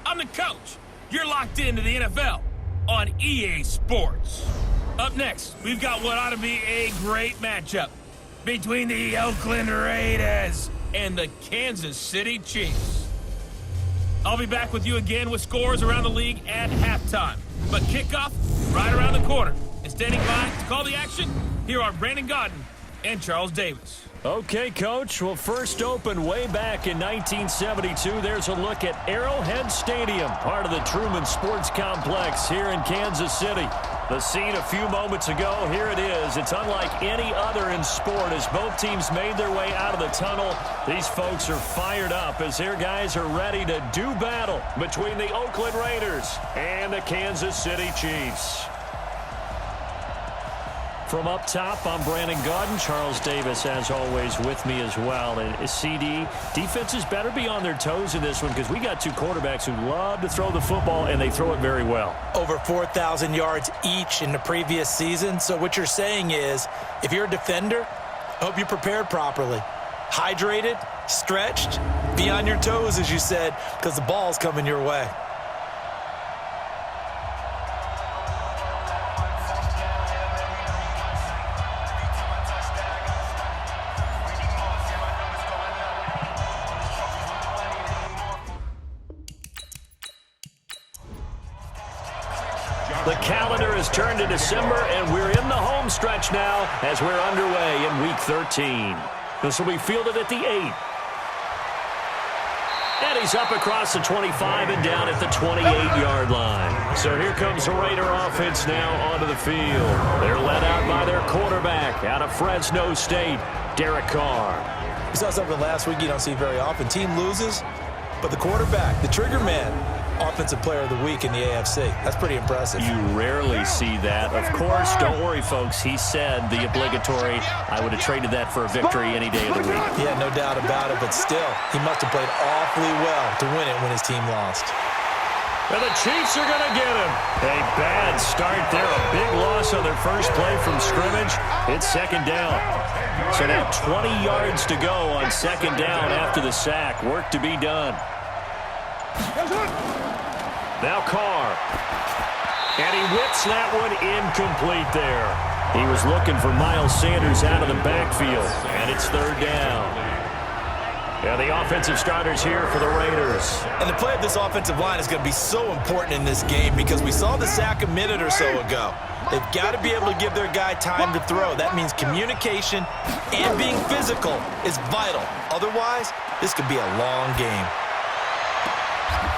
I'm the coach. You're locked into the NFL on EA Sports. Up next, we've got what ought to be a great matchup between the Oakland Raiders and the Kansas City Chiefs. I'll be back with you again with scores around the league at halftime. But kickoff right around the corner. And standing by to call the action, here are Brandon Godden and Charles Davis. Okay, Coach. Well, first opened way back in 1972. There's a look at Arrowhead Stadium, part of the Truman Sports Complex here in Kansas City. The scene a few moments ago, here it is. It's unlike any other in sport as both teams made their way out of the tunnel. These folks are fired up as their guys are ready to do battle between the Oakland Raiders and the Kansas City Chiefs. From up top, I'm Brandon Godden. Charles Davis, as always, with me as well. And CD, defenses better be on their toes in this one because we got two quarterbacks who love to throw the football, and they throw it very well. Over 4,000 yards each in the previous season. So what you're saying is, if you're a defender, I hope you're prepared properly. Hydrated, stretched, be on your toes, as you said, because the ball's coming your way. The calendar has turned to December, and we're in the home stretch now as we're underway in Week 13. This will be fielded at the 8. And he's up across the 25 and down at the 28-yard line. So here comes the Raider offense now onto the field. They're led out by their quarterback out of Fresno State, Derek Carr. We saw something last week you don't see very often. Team loses, but the quarterback, the trigger man, Offensive Player of the Week in the AFC. That's pretty impressive. You rarely see that. Of course, don't worry, folks. He said the obligatory, I would have traded that for a victory any day of the week. Yeah, no doubt about it, but still, he must have played awfully well to win it when his team lost. And the Chiefs are going to get him. A bad start there. A big loss on their first play from scrimmage. It's second down. So now 20 yards to go on second down after the sack. Work to be done. Now Carr. And he whips that one incomplete there. He was looking for Miles Sanders out of the backfield. And it's third down. And the offensive starters here for the Raiders. And the play of this offensive line is going to be so important in this game because we saw the sack a minute or so ago. They've got to be able to give their guy time to throw. That means communication and being physical is vital. Otherwise, this could be a long game.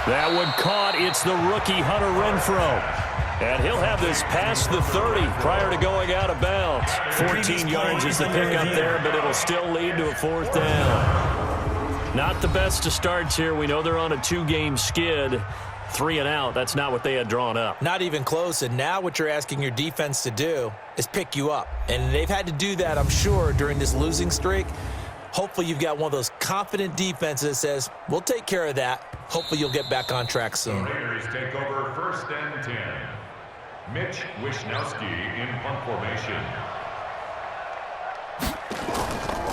That one caught. It's the rookie Hunter Renfrow. And he'll have this past the 30 prior to going out of bounds. 14 yards is the pickup there, but it'll still lead to a fourth down. Not the best of starts here. We know they're on a two-game skid. 3 and out. That's not what they had drawn up. Not even close. And now what you're asking your defense to do is pick you up. And they've had to do that, I'm sure, during this losing streak. Hopefully you've got one of those confident defenses that says, we'll take care of that. Hopefully you'll get back on track soon. The Raiders take over 1st and 10. Mitch Wishnowsky in punt formation.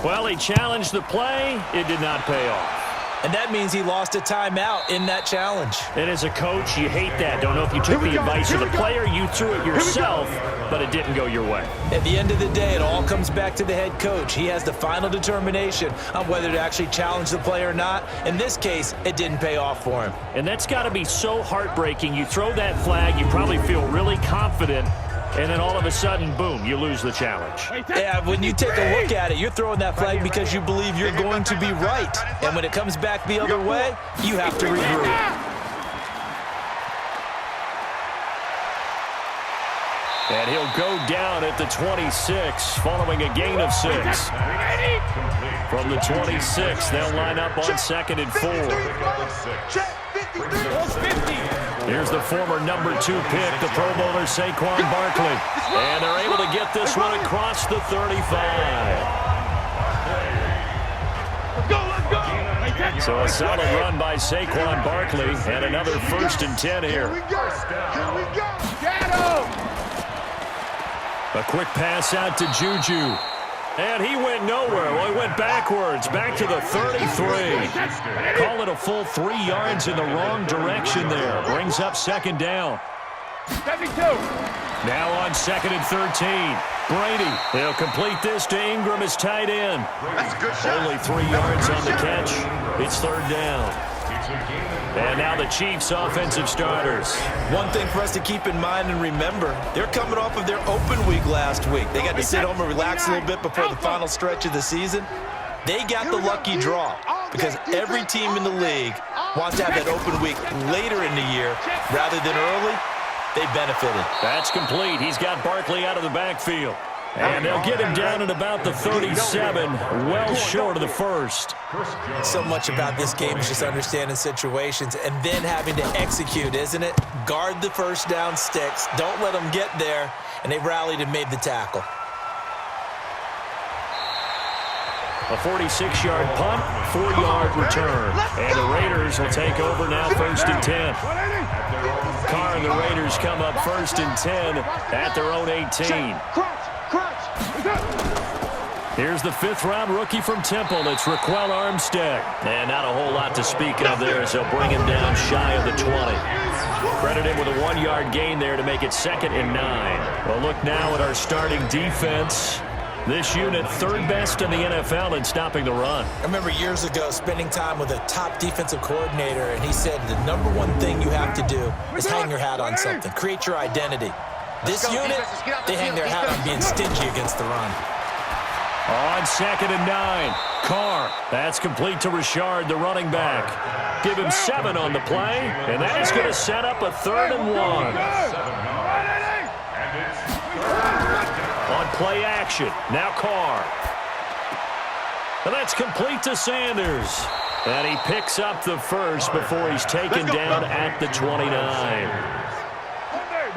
Well, he challenged the play. It did not pay off. And that means he lost a timeout in that challenge. And as a coach, you hate that. Don't know if you took the advice of the player, you threw it yourself, but it didn't go your way. At the end of the day, it all comes back to the head coach. He has the final determination on whether to actually challenge the play or not. In this case, it didn't pay off for him. And that's got to be so heartbreaking. You throw that flag, you probably feel really confident, and then all of a sudden, boom, you lose the challenge. Yeah, when you take a look at it, you're throwing that flag because you believe you're going to be right. And when it comes back the other way, you have to regroup. And he'll go down at the 26 following a gain of 6. From the 26, they'll line up on 2nd and 4. Here's the former number 2 pick, the Pro Bowler Saquon Barkley. And they're able to get this one across the 35. So a solid run by Saquon Barkley and another 1st and 10 here. A quick pass out to Juju. And he went nowhere. Well, he went backwards, back to the 33. Call it a full 3 yards in the wrong direction there. Brings up second down. Now on 2nd and 13. Brady, he'll complete this to Ingram as tight end. Only 3 yards on the catch. It's third down. And now the Chiefs' offensive starters. One thing for us to keep in mind and remember, they're coming off of their open week last week. They got to sit home and relax a little bit before the final stretch of the season. They got the lucky draw because every team in the league wants to have that open week later in the year rather than early. They benefited. That's complete. He's got Barkley out of the backfield. And they'll get him down at about the 37, well short of the first. So much about this game is just understanding situations and then having to execute, isn't it? Guard the first down sticks. Don't let them get there. And they rallied and made the tackle. A 46-yard punt, 4-yard return. And the Raiders will take over now 1st and 10. Carr and the Raiders come up 1st and 10 at their own 18. Here's the 5th-round rookie from Temple. It's Raquel Armstead. And not a whole lot to speak of there as they'll bring him down shy of the 20. Credit him with a 1-yard gain there to make it 2nd and 9. Well, look now at our starting defense. This unit, 3rd best in the NFL in stopping the run. I remember years ago spending time with a top defensive coordinator, and he said the number one thing you have to do is hang your hat on something. Create your identity. This unit, they hang their hat on being stingy against the run. On 2nd and 9, Carr. That's complete to Richard, the running back. Give him 7 on the play, and that is going to set up a 3rd and 1. On play action, now Carr. And that's complete to Sanders. And he picks up the first before he's taken down at the 29.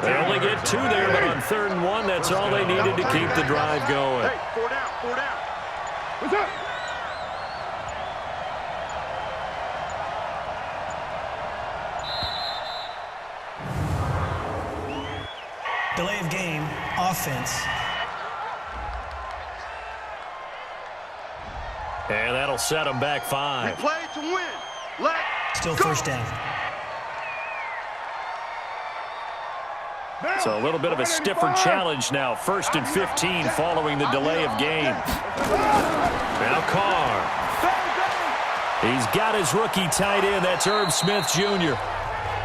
They only get 2 there, but on 3rd and 1, that's all they needed to keep the drive going. Hey, 4 down, 4 down. What's up? Delay of game, offense. And that'll set them back 5. We play to win. Let's Still go. first down. So a little bit of a stiffer challenge now. 1st and 15 following the delay of game. Now Carr. He's got his rookie tight end. That's Irv Smith Jr.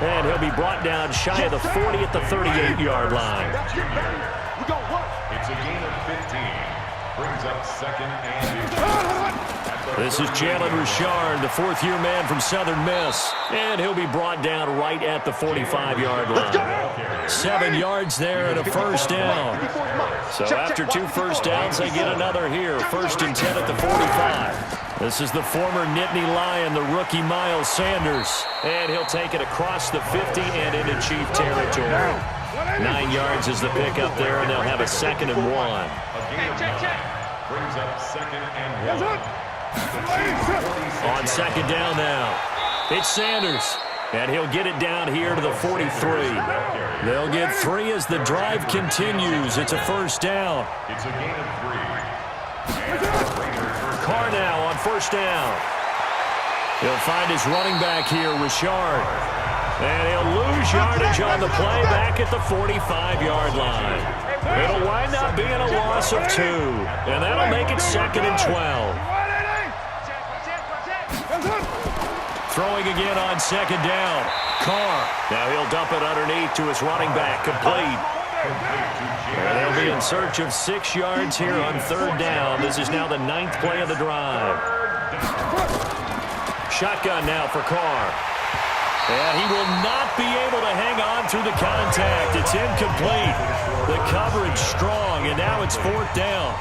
And he'll be brought down shy of the 40 at the 38-yard line. It's a gain of 15. Brings up 2nd and 8. This is Jalen Richard, the 4th-year man from Southern Miss. And he'll be brought down right at the 45-yard line. 7 yards there and a first down. So after 2 first downs, they get another here. 1st and 10 at the 45. This is the former Nittany Lion, the rookie Miles Sanders. And he'll take it across the 50 and into Chief territory. 9 yards is the pickup there, and they'll have a 2nd and 1. Brings up 2nd and 1. On 2nd down now, it's Sanders, and he'll get it down here to the 43. They'll get 3 as the drive continues. It's a first down. It's a gain of 3. Carr now on first down. He'll find his running back here, Richard. And he'll lose yardage on the play back at the 45-yard line. It'll wind up being a loss of 2, and that'll make it 2nd and 12. Throwing again on 2nd down. Carr. Now he'll dump it underneath to his running back. Complete. And they'll be in search of 6 yards here on 3rd down. This is now the 9th play of the drive. Shotgun now for Carr. And he will not be able to hang on through the contact. It's incomplete. The coverage strong, and now it's 4th down.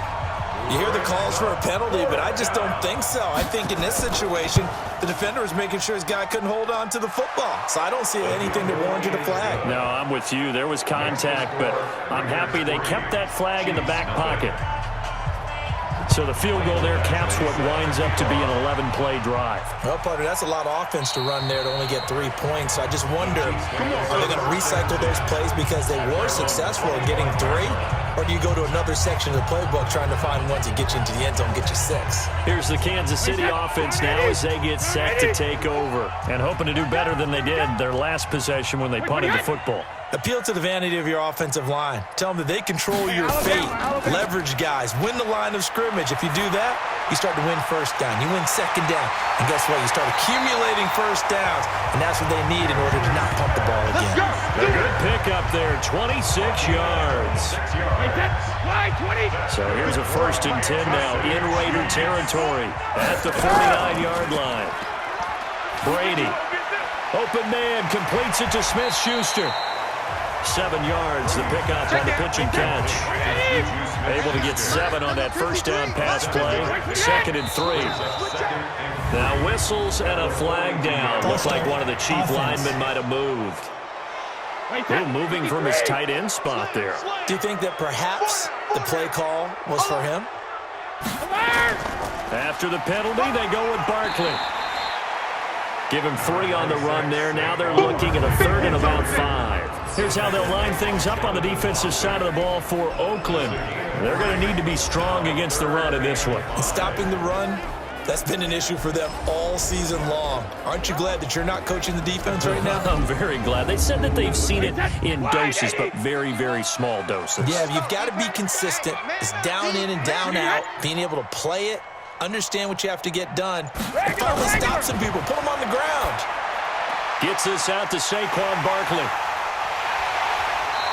You hear the calls for a penalty, but I just don't think so. I think in this situation, the defender was making sure his guy couldn't hold on to the football. So I don't see anything that warranted a flag. No, I'm with you. There was contact, but I'm happy they kept that flag in the back pocket. So the field goal there caps what winds up to be an 11-play drive. Well, partner, that's a lot of offense to run there to only get 3 points. So I just wonder, are they going to recycle those plays because they were successful in getting 3? Or do you go to another section of the playbook trying to find ones that get you into the end zone, get you 6? Here's the Kansas City offense now as they get set to take over. And hoping to do better than they did their last possession when they punted the football. Appeal to the vanity of your offensive line. Tell them that they control your fate. Leverage guys. Win the line of scrimmage. If you do that, you start to win first down. You win second down. And guess what? You start accumulating first downs. And that's what they need in order to not pump the ball again. A good pickup there, 26 yards. So here's a 1st and 10 now in Raider territory at the 49-yard line. Brady, open man, completes it to Smith-Schuster. 7 yards, the pickup on the pitch and catch. Able to get 7 on that first down pass play. 2nd and 3. Now whistles and a flag down. Looks like one of the chief linemen might have moved. Ooh, moving from his tight end spot there. Do you think that perhaps the play call was for him? After the penalty, they go with Barkley. Give him 3 on the run there. Now they're looking at a 3rd and about 5. Here's how they'll line things up on the defensive side of the ball for Oakland. They're going to need to be strong against the run in this one. Stopping the run, that's been an issue for them all season long. Aren't you glad that you're not coaching the defense right now? I'm very glad. They said that they've seen it in doses, but very, very small doses. Yeah, you've got to be consistent. It's down in and down out, being able to play it, understand what you have to get done, and finally stop some people, put them on the ground. Gets this out to Saquon Barkley.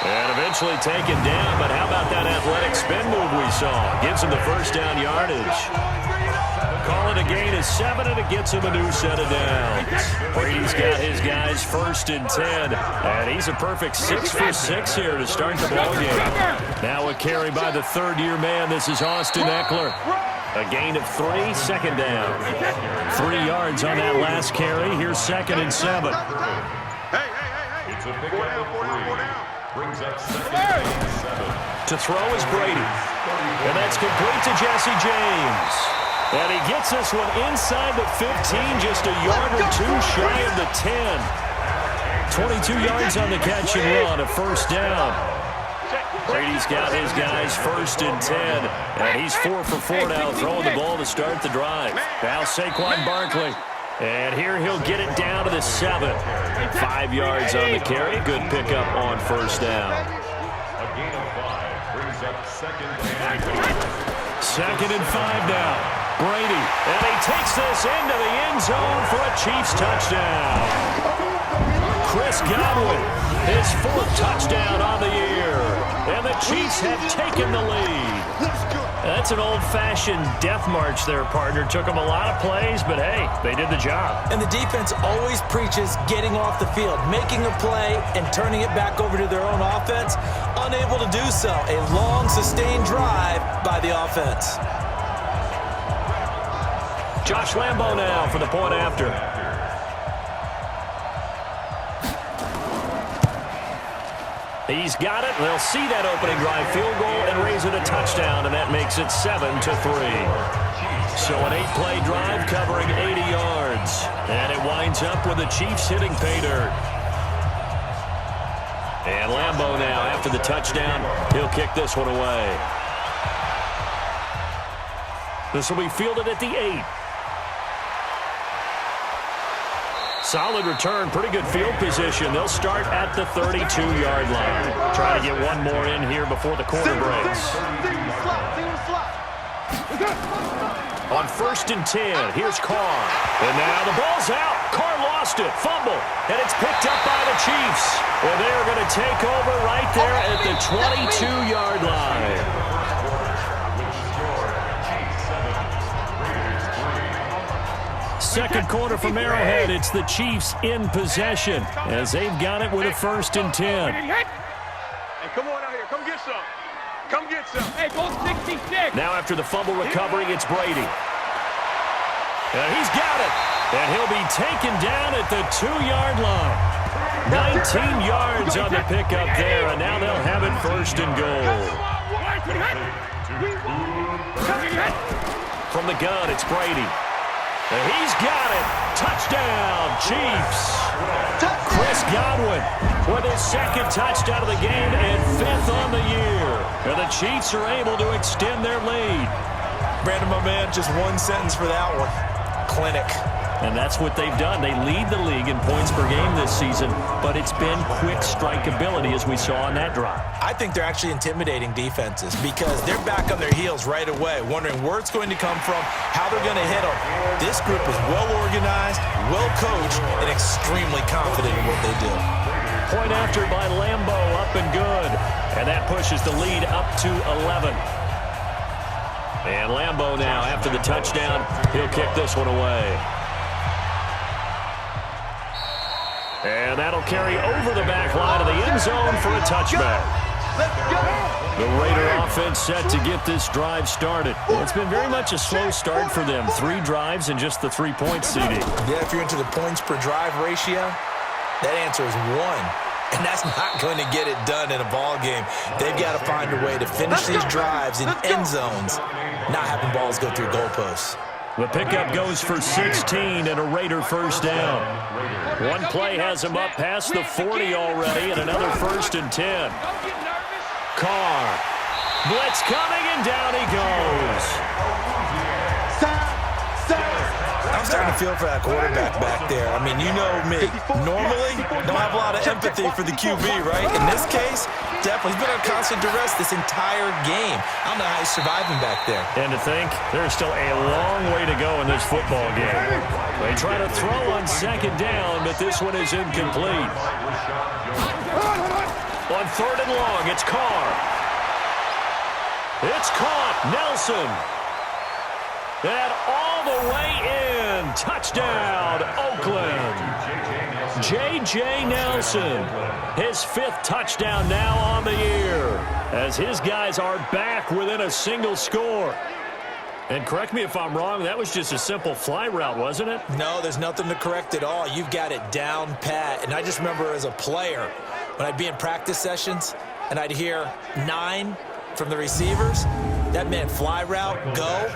And eventually taken down, but how about that athletic spin move we saw? Gives him the first down yardage. Call it a gain of 7, and it gets him a new set of downs. Brady's got his guys 1st and 10, and he's a perfect 6 for 6 here to start the ballgame. Now a carry by the 3rd-year man. This is Austin Eckler. A gain of 3, 2nd down. 3 yards on that last carry. Here's 2nd and 7. It's a pickup of 3. Brings up 2nd and 7. To throw is Brady. And that's complete to Jesse James. And he gets this one inside the 15, just a yard or 2 shy of the 10. 22 yards on the catch and run, a 1st down. Brady's got his guys 1st and 10, and he's 4 for 4 now, throwing the ball to start the drive. Now Saquon Barkley, and here he'll get it down to the 7. 5 yards on the carry, good pickup on 1st down. A gain of 5 brings up 2nd and 2nd and 5 now. Brady, and he takes this into the end zone for a Chiefs touchdown. Chris Godwin, his 4th touchdown on the year. And the Chiefs have taken the lead. That's an old-fashioned death march there, partner. Took them a lot of plays, but hey, they did the job. And the defense always preaches getting off the field, making a play, and turning it back over to their own offense. Unable to do so. A long, sustained drive by the offense. Josh Lambo now for the point after. He's got it. They'll see that opening drive field goal and raise it a touchdown, and that makes it 7-3. So an 8-play drive covering 80 yards. And it winds up with the Chiefs hitting pay dirt. And Lambo now, after the touchdown, he'll kick this one away. This will be fielded at the 8. Solid return, pretty good field position. They'll start at the 32-yard line. Try to get one more in here before the quarter breaks. On 1st and 10, here's Carr. And now the ball's out. Carr lost it, fumble, and it's picked up by the Chiefs. And they're going to take over right there at the 22-yard line. Second quarter from Arrowhead, it's the Chiefs in possession as they've got it with a 1st and 10. Hey, come on out here. Come get some. Come get some. Hey, go 66. Now after the fumble recovery, it's Brady. And he's got it. And he'll be taken down at the 2-yard line. 19 yards on the pickup there, and now they'll have it 1st and goal. From the gun, it's Brady. He's got it. Touchdown, Chiefs. Chris Godwin with his second touchdown of the game and 5th on the year. And the Chiefs are able to extend their lead. Brandon, my man, just one sentence for that one. Clinic. And that's what they've done. They lead the league in points per game this season, but it's been quick strikeability as we saw on that drive. I think they're actually intimidating defenses because they're back on their heels right away, wondering where it's going to come from, how they're going to hit them. This group is well-organized, well-coached, and extremely confident in what they do. Point after by Lambo, up and good. And that pushes the lead up to 11. And Lambo now, after the touchdown, he'll kick this one away. And that'll carry over the back line of the end zone for a touchback. The Raider offense set to get this drive started. Well, it's been very much a slow start for them. 3 drives and just the 3 points, CD. Yeah, if you're into the points per drive ratio, that answer is 1. And that's not going to get it done in a ball game. They've got to find a way to finish these drives in end zones, not having balls go through goalposts. The pickup goes for 16 and a Raider first down. One play has him up past the 40 already and another 1st and 10. Carr. Blitz coming and down he goes. I'm starting to feel for that quarterback back there. I mean, you know me. Normally, don't have a lot of empathy for the QB, right? In this case, definitely. He's been on constant duress this entire game. I don't know how he's surviving back there. And to think, there's still a long way to go in this football game. They try to throw on 2nd down, but this one is incomplete. On 3rd and long, it's Carr. It's caught. Nelson. And all the way in. Touchdown, Oakland. J.J. Nelson. His 5th touchdown now on the year. As his guys are back within a single score. And correct me if I'm wrong, that was just a simple fly route, wasn't it? No, there's nothing to correct at all. You've got it down pat. And I just remember as a player, when I'd be in practice sessions and I'd hear 9 from the receivers, that meant fly route, go,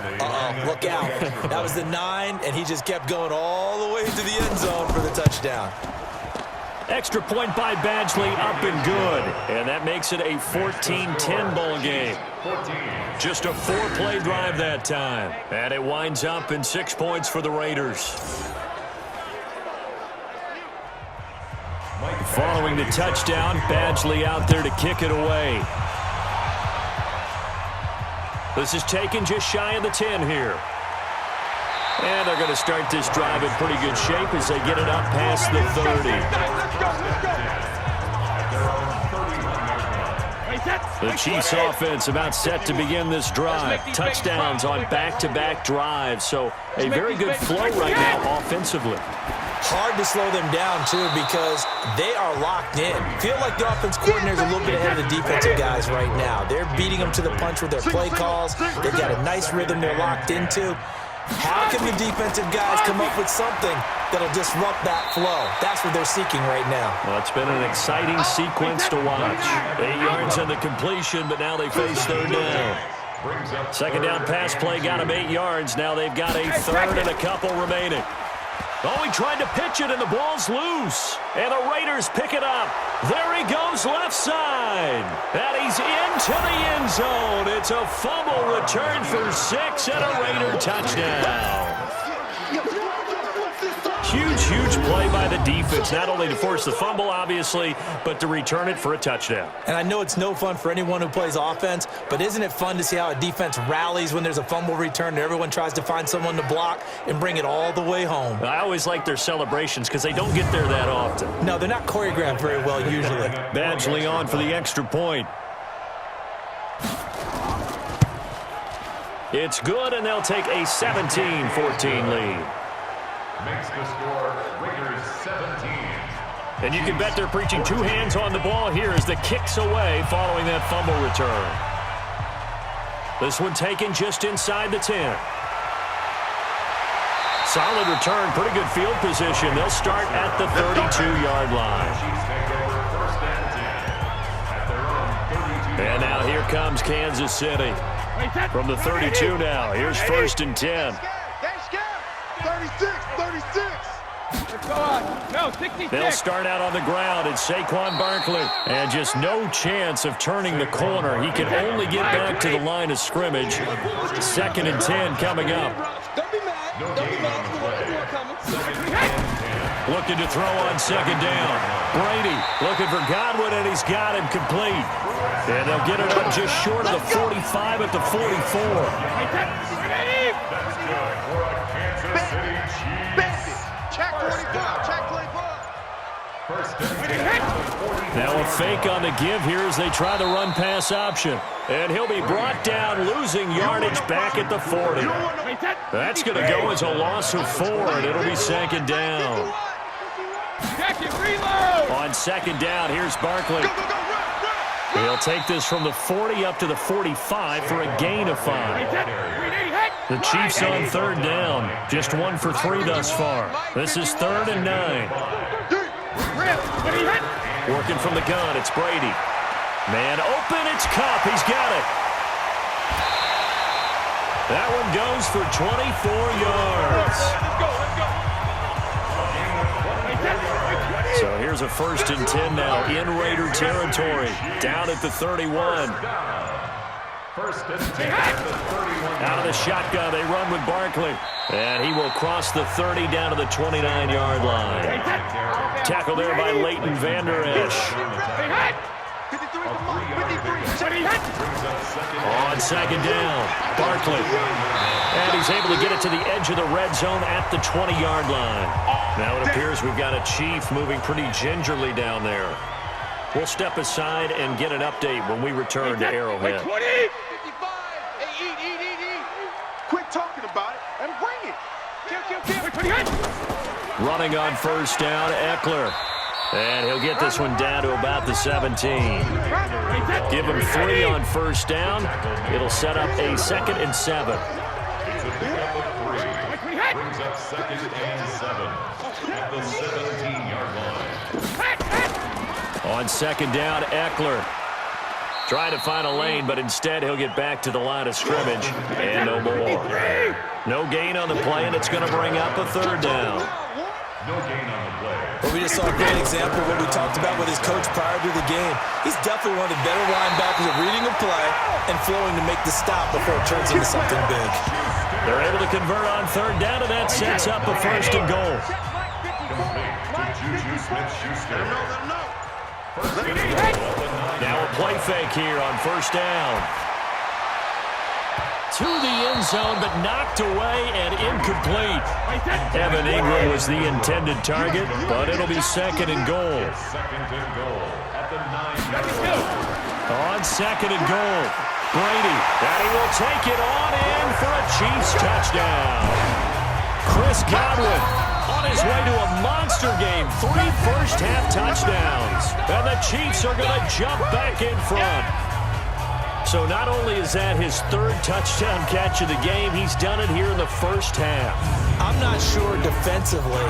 look out. That was the 9, and he just kept going all the way to the end zone for the touchdown. Extra point by Badgley, up and good. And that makes it a 14-10 ball game. Just a 4-play drive that time. And it winds up in 6 points for the Raiders. Following the touchdown, Badgley out there to kick it away. This is taken just shy of the 10 here. And they're going to start this drive in pretty good shape as they get it up past the 30. The Chiefs offense about set to begin this drive. Touchdowns on back-to-back drives. So a very good flow right now offensively. Hard to slow them down, too, because they are locked in. Feel like the offense coordinator's a little bit ahead of the defensive guys right now. They're beating them to the punch with their play calls. They've got a nice rhythm they're locked into. How can the defensive guys come up with something that'll disrupt that flow? That's what they're seeking right now. Well, it's been an exciting sequence to watch. 8 yards on the completion, but now they face 3rd down. 2nd down pass play got them 8 yards. Now they've got a 3rd and a couple remaining. Oh, he tried to pitch it, and the ball's loose. And the Raiders pick it up. There he goes left side. And he's into the end zone. It's a fumble return for 6 and a Raider touchdown. Huge play by the defense, not only to force the fumble, obviously, but to return it for a touchdown. And I know it's no fun for anyone who plays offense, but isn't it fun to see how a defense rallies when there's a fumble return and everyone tries to find someone to block and bring it all the way home? I always like their celebrations because they don't get there that often. No, they're not choreographed very well usually. Badgley on for the extra point. It's good, and they'll take a 17-14 lead. Makes the score Raiders 17. And you can bet they're preaching 2 hands on the ball here as the kick's away following that fumble return. This one taken just inside the 10. Solid return, pretty good field position. They'll start at the 32-yard line. And now here comes Kansas City. From the 32 now, here's 1st and 10. Let's go on. No, 66. They'll start out on the ground, and Saquon Barkley. And just no chance of turning the corner. He can only get back to the line of scrimmage. 2nd and 10 coming up. Don't be mad. Don't be mad. Looking to throw on 2nd down. Brady looking for Godwin, and he's got him complete. And they'll get it up just short of the 45 at the 44. Check 45. Check 25. Now a fake on the give here as they try the run-pass option. And he'll be brought down, losing yardage back at the 40. That's going to go as a loss of 4, and it'll be 2nd down. On 2nd down, here's Barkley. He'll take this from the 40 up to the 45 for a gain of 5. The Chiefs on 3rd down. Just 1 for 3 thus far. This is 3rd and 9. Working from the gun, it's Brady. Man open, it's Kupp. He's got it. That one goes for 24 yards. So here's a 1st and 10 now in Raider territory. Down at the 31. 1st and 10 at the 31. Out of the shotgun, they run with Barkley. And he will cross the 30 down to the 29-yard line. Tackled there by Leighton Vander Esch. On 2nd down, Barkley. And he's able to get it to the edge of the red zone at the 20-yard line. Now it appears we've got a Chief moving pretty gingerly down there. We'll step aside and get an update when we return to Arrowhead. 20. 55. Hey, eat. Quit talking about it and bring it. Kill. Running on 1st down, Eckler. And he'll get this one down to about the 17. Give him 3 on 1st down. It'll set up a 2nd and 7. It's a pickup of 3. Brings up 2nd and 7 at the 17-yard line. On 2nd down, Eckler. Trying to find a lane, but instead he'll get back to the line of scrimmage. And no more. No gain on the play, and it's going to bring up a 3rd down. No gain on the play. Well, we just saw a great example of what we talked about with his coach prior to the game. He's definitely one of the better linebackers at reading a play and flowing to make the stop before it turns into something big. They're able to convert on 3rd down, and that sets up a 1st and goal. Complete to Juju Smith-Schuster. Now a play fake here on 1st down. To the end zone, but knocked away and incomplete. Evan Ingram was the intended target, but it'll be 2nd and goal. 2nd and goal at the 9-yard line. On 2nd and goal, Brady, and he will take it on in for a Chiefs touchdown. Chris Godwin on his way to a monster game, 3 first-half touchdowns, and the Chiefs are going to jump back in front. So not only is that his 3rd touchdown catch of the game, he's done it here in the 1st half. I'm not sure defensively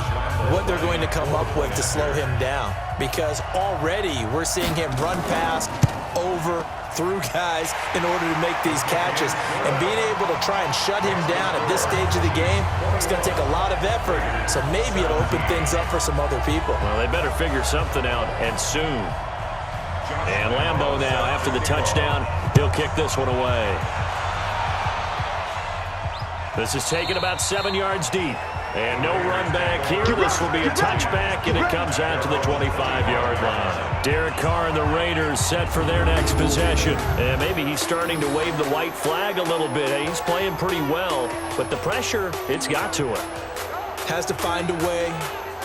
what they're going to come up with to slow him down, because already we're seeing him run past, over, through guys in order to make these catches. And being able to try and shut him down at this stage of the game, it's going to take a lot of effort. So maybe it'll open things up for some other people. Well, they better figure something out, and soon. And Lambeau now, after the touchdown, he'll kick this one away. This is taken about 7 yards deep. And no run back here. This will be a touchback, and it comes out to the 25-yard line. Derek Carr and the Raiders set for their next possession. And maybe he's starting to wave the white flag a little bit. He's playing pretty well, but the pressure, it's got to him. Has to find a way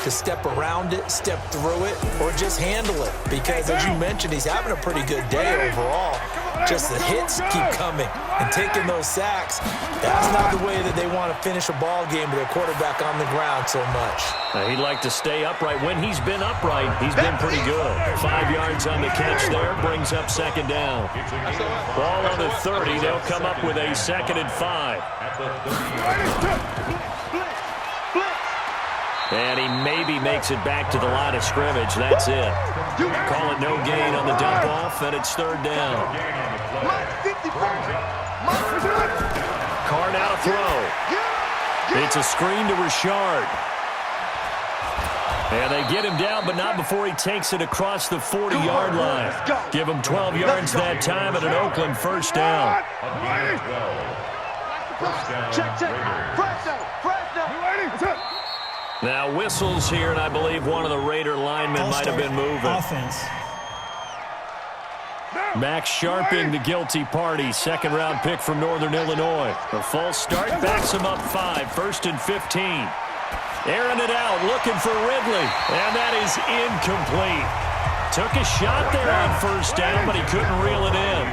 to step around it, step through it, or just handle it. Because, as you mentioned, he's having a pretty good day overall. Just the hits keep coming and taking those sacks. That's not the way that they want to finish a ball game with their quarterback on the ground so much. He'd like to stay upright. When he's been upright, he's been pretty good. 5 yards on the catch there, brings up 2nd down. Ball on the 30. They'll come up with a 2nd and 5. And he maybe makes it back to the line of scrimmage. That's it. Call it no gain on the dump off, and it's 3rd down. Carr now to throw. It's a screen to Richard. And they get him down, but not before he takes it across the 40-yard line. Give him 12 yards that time at an Oakland first down. Now whistles here, and I believe one of the Raider linemen might have been moving. Offense. Max Sharping, the guilty party, second-round pick from Northern Illinois. The false start backs him up 5, 1st and 15. Airing it out, looking for Ridley, and that is incomplete. Took a shot there on first down, but he couldn't reel it in.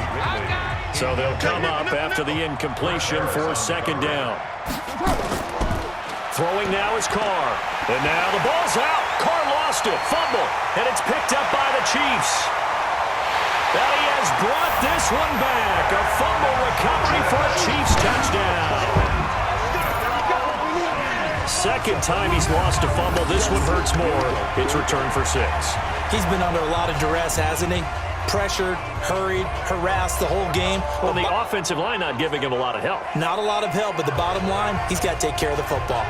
So they'll come up after the incompletion for second down. Throwing now is Carr. And now the ball's out. Carr lost it. Fumble. And it's picked up by the Chiefs. And he has brought this one back. A fumble recovery for a Chiefs touchdown. Second time he's lost a fumble. This one hurts more. It's returned for 6. He's been under a lot of duress, hasn't he? Pressured, hurried, harassed the whole game. Well, the offensive line not giving him a lot of help. Not a lot of help, but the bottom line, he's got to take care of the football.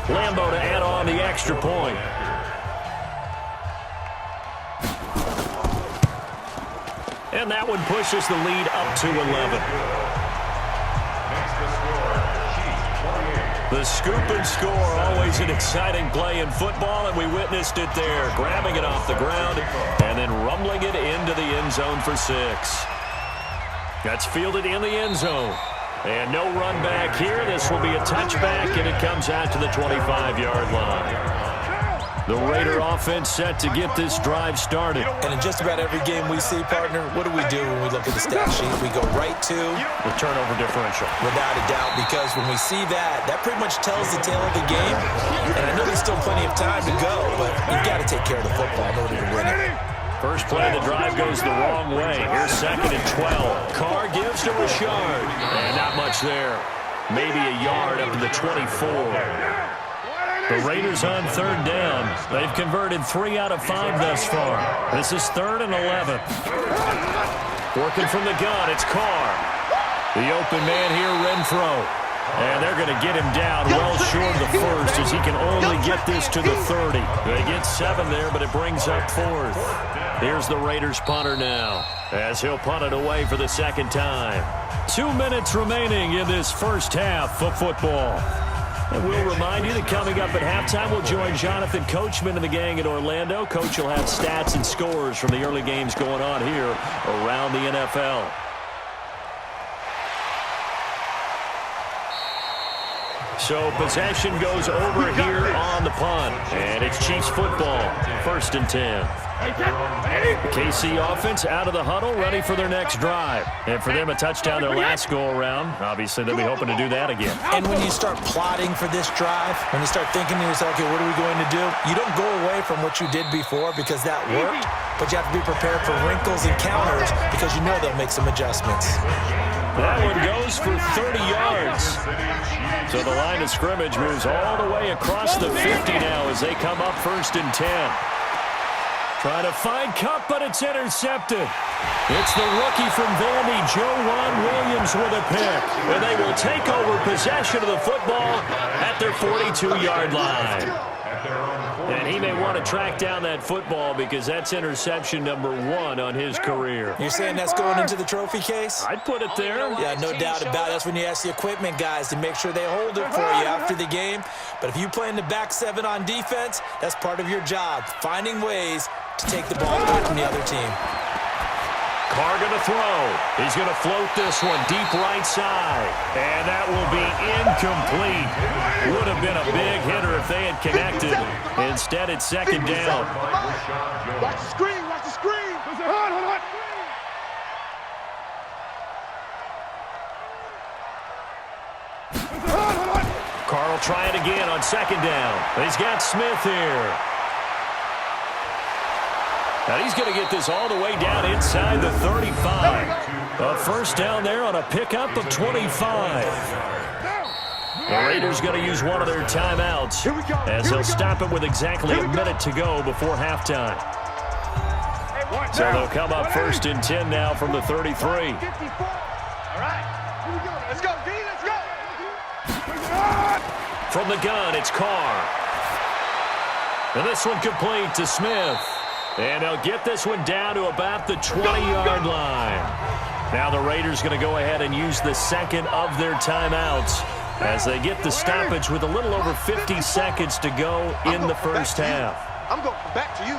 Lambo to add on the extra point. And that one pushes the lead up to 11. The scoop and score, always an exciting play in football, and we witnessed it there, grabbing it off the ground and then rumbling it into the end zone for 6. That's fielded in the end zone. And no run back here. This will be a touchback, and it comes out to the 25-yard line. The Raider offense set to get this drive started. And in just about every game we see, partner, what do we do when we look at the stat sheet? We go right to the turnover differential. Without a doubt, because when we see that, that pretty much tells the tale of the game. And I know there's still plenty of time to go, but you've got to take care of the football in order to win it. First play of the drive goes the wrong way. Here's 2nd and 12. Carr gives to Richard. And not much there. Maybe a yard up to the 24. The Raiders on 3rd down. They've converted 3 out of 5 thus far. This is 3rd and 11. Working from the gun, it's Carr. The open man here, Renfro. And they're going to get him down well short of the first as he can only get this to the 30. They get 7 there, but it brings up 4th. Here's the Raiders punter now as he'll punt it away for the 2nd time. 2 minutes remaining in this first half of football. And we'll remind you that coming up at halftime, we'll join Jonathan Coachman and the gang in Orlando. Coach will have stats and scores from the early games going on here around the NFL. So possession goes over here on the punt. And it's Chiefs football, 1st and 10. KC offense out of the huddle, ready for their next drive. And for them, a touchdown their last go-around. Obviously, they'll be hoping to do that again. And when you start plotting for this drive, when you start thinking to yourself, okay, what are we going to do? You don't go away from what you did before because that worked, but you have to be prepared for wrinkles and counters because you know they'll make some adjustments. That one goes for 30 yards. So the line of scrimmage moves all the way across the 50 now as they come up 1st and 10. Trying to find Cup, but it's intercepted. It's the rookie from Vandy, Joejuan Williams, with a pick. And they will take over possession of the football at their 42-yard line. And he may want to track down that football because that's interception number 1 on his career. You're saying that's going into the trophy case? I'd put it there. Yeah, no doubt about it. That's when you ask the equipment guys to make sure they hold it for you after the game. But if you play in the back 7 on defense, that's part of your job, finding ways to take the ball away from the other team. Carr going to throw. He's going to float this one deep right side. And that will be incomplete. Would have been a big hitter if they had connected. Instead, it's 2nd down. Watch the screen, watch the screen. Hold on. Carr will try it again on 2nd down. He's got Smith here. And he's going to get this all the way down inside the 35. A first down there on a pickup of 25. The Raiders going to use one of their timeouts as they'll stop it with exactly a minute to go before halftime. So they'll come up 1st and 10 now from the 33. All right. Here we go. Let's go, D. Let's go. From the gun, it's Carr. And this one complete to Smith. And they'll get this one down to about the 20-yard line. Now the Raiders going to go ahead and use the second of their timeouts as they get the stoppage with a little over 50 seconds to go in the first half. I'm going back to you.